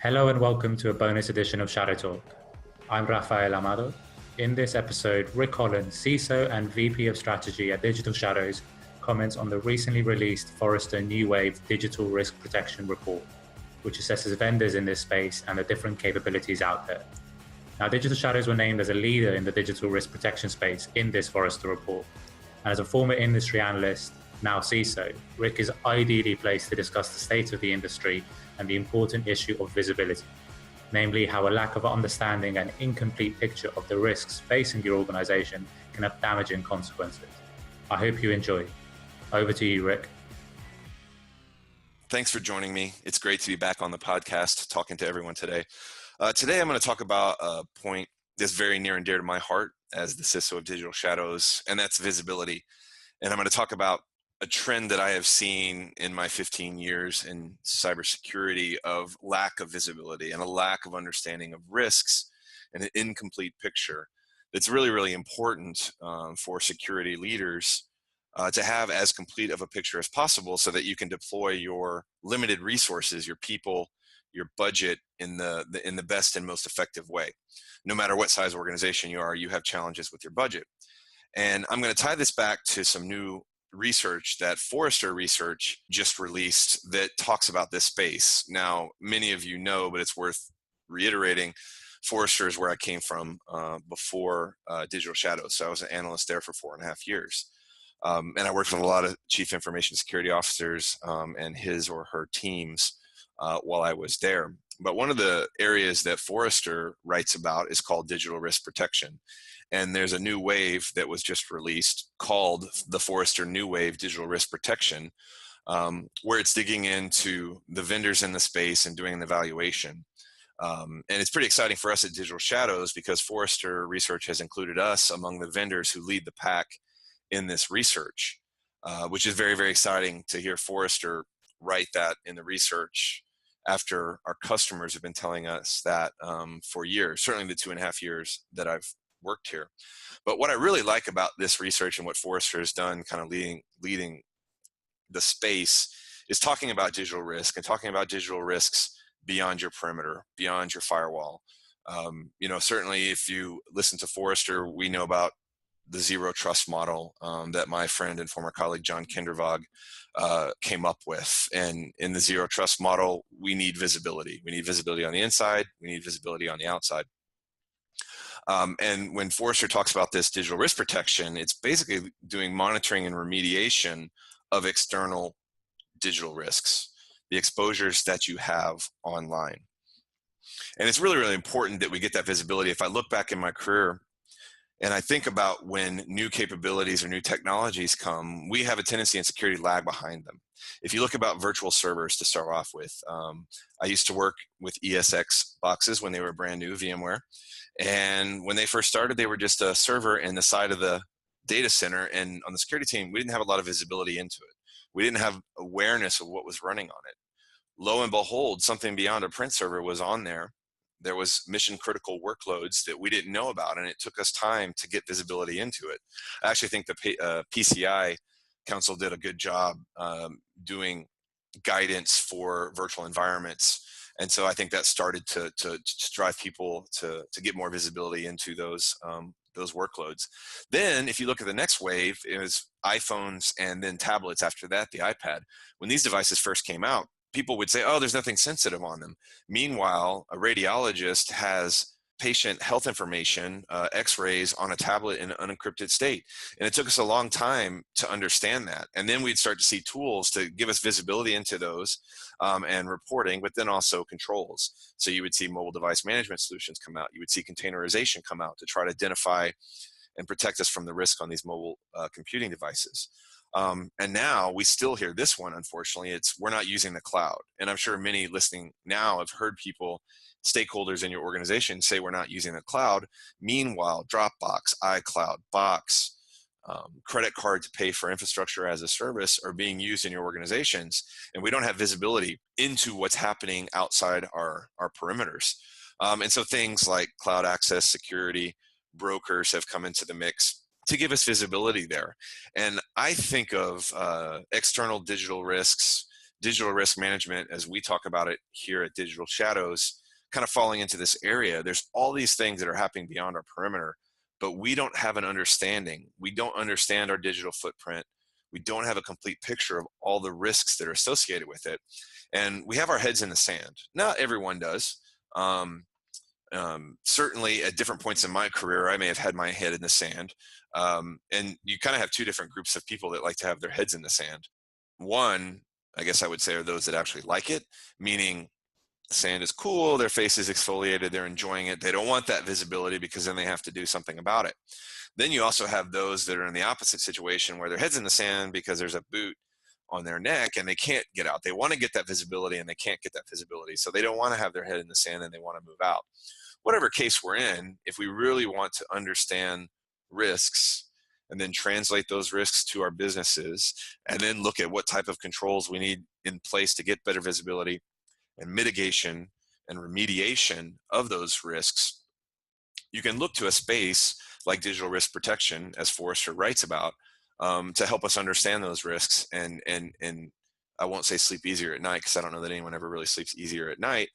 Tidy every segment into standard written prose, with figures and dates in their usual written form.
Hello and welcome to a bonus edition of Shadow Talk. I'm Rafael Amado. In this episode, Rick Holland, CISO and VP of Strategy at Digital Shadows, comments on the recently released Forrester New Wave Digital Risk Protection Report, which assesses vendors in this space and the different capabilities out there. Now, Digital Shadows were named as a leader in the digital risk protection space in this Forrester report. And as a former industry analyst, now CISO, Rick is ideally placed to discuss the state of the industry and the important issue of visibility, namely how a lack of understanding and incomplete picture of the risks facing your organization can have damaging consequences. I hope you enjoy. Over to you, Rick. Thanks for joining me. It's great to be back on the podcast talking to everyone today. Today I'm going to talk about a point that's very near and dear to my heart as the CISO of Digital Shadows, and that's visibility. And I'm going to talk about a trend that I have seen in my 15 years in cybersecurity of lack of visibility and a lack of understanding of risks and an incomplete picture. That's really, really important for security leaders to have as complete of a picture as possible so that you can deploy your limited resources, your people, your budget in the best and most effective way. No matter what size organization you are, you have challenges with your budget. And I'm going to tie this back to some new research that Forrester Research just released that talks about this space. Now, many of you know, but it's worth reiterating, Forrester is where I came from before Digital Shadows. So I was an analyst there for 4.5 years. And I worked with a lot of chief information security officers and his or her teams while I was there. But one of the areas that Forrester writes about is called digital risk protection. And there's a new wave that was just released called the Forrester New Wave Digital Risk Protection, where it's digging into the vendors in the space and doing an evaluation. And it's pretty exciting for us at Digital Shadows because Forrester Research has included us among the vendors who lead the pack in this research, which is very, very exciting to hear Forrester write that in the research after our customers have been telling us that for years, certainly the 2.5 years that I've worked here. But what I really like about this research and what Forrester has done kind of leading the space is talking about digital risk and talking about digital risks beyond your perimeter, beyond your firewall. Certainly if you listen to Forrester, we know about the zero trust model that my friend and former colleague John Kindervag came up with. And in the zero trust model, we need visibility. We need visibility on the inside. We need visibility on the outside. And when Forrester talks about this digital risk protection, it's basically doing monitoring and remediation of external digital risks, the exposures that you have online. And it's really, really important that we get that visibility. If I look back in my career and I think about when new capabilities or new technologies come, we have a tendency in security to lag behind them. If you look about virtual servers to start off with, I used to work with ESX boxes when they were brand new, VMware. And when they first started, they were just a server in the side of the data center. And on the security team, we didn't have a lot of visibility into it. We didn't have awareness of what was running on it. Lo and behold, something beyond a print server was on there. There was mission critical workloads that we didn't know about, and it took us time to get visibility into it. I actually think the PCI Council did a good job doing guidance for virtual environments. And so I think that started to drive people to get more visibility into those workloads. Then if you look at the next wave, it was iPhones and then tablets after that, the iPad. When these devices first came out, people would say, oh, there's nothing sensitive on them. Meanwhile, a radiologist has patient health information, x-rays on a tablet in an unencrypted state. And it took us a long time to understand that. And then we'd start to see tools to give us visibility into those and reporting, but then also controls. So you would see mobile device management solutions come out. You would see containerization come out to try to identify and protect us from the risk on these mobile computing devices. And now we still hear this one, unfortunately, we're not using the cloud. And I'm sure many listening now have heard people, stakeholders in your organization say we're not using the cloud. Meanwhile, Dropbox, iCloud, Box, credit card to pay for infrastructure as a service are being used in your organizations. And we don't have visibility into what's happening outside our perimeters. And so things like cloud access, security, brokers have come into the mix to give us visibility there. And I think of external digital risks digital risk management, as we talk about it here at Digital Shadows, kind of falling into this area. There's all these things that are happening beyond our perimeter, but we don't have an understanding. We don't understand our digital footprint. We don't have a complete picture of all the risks that are associated with it. And we have our heads in the sand. Not everyone does. Certainly at different points in my career, I may have had my head in the sand. And you kind of have two different groups of people that like to have their heads in the sand. One, I guess I would say, are those that actually like it, meaning sand is cool, their face is exfoliated, they're enjoying it. They don't want that visibility because then they have to do something about it. Then you also have those that are in the opposite situation where their head's in the sand because there's a boot on their neck and they can't get out. They want to get that visibility and they can't get that visibility. So they don't want to have their head in the sand and they want to move out. Whatever case we're in, if we really want to understand risks and then translate those risks to our businesses and then look at what type of controls we need in place to get better visibility and mitigation and remediation of those risks, you can look to a space like digital risk protection, as Forrester writes about, to help us understand those risks and I won't say sleep easier at night because I don't know that anyone ever really sleeps easier at night,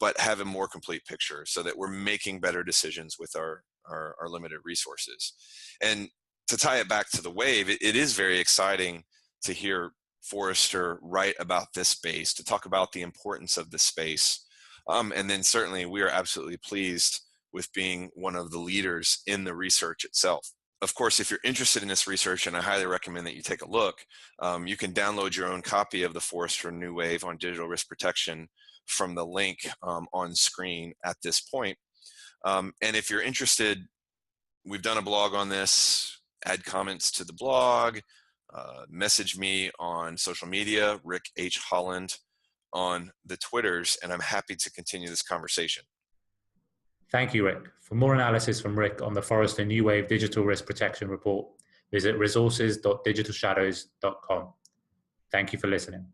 but have a more complete picture so that we're making better decisions with our limited resources. And to tie it back to the wave, it is very exciting to hear Forrester write about this space, to talk about the importance of this space. And then certainly we are absolutely pleased with being one of the leaders in the research itself. Of course, if you're interested in this research, and I highly recommend that you take a look, you can download your own copy of the Forrester New Wave on digital risk protection from the link on screen at this point. And if you're interested, we've done a blog on this. Add comments to the blog. Message me on social media, Rick H. Holland on the Twitters, and I'm happy to continue this conversation. Thank you, Rick. For more analysis from Rick on the Forrester New Wave Digital Risk Protection Report, visit resources.digitalshadows.com. Thank you for listening.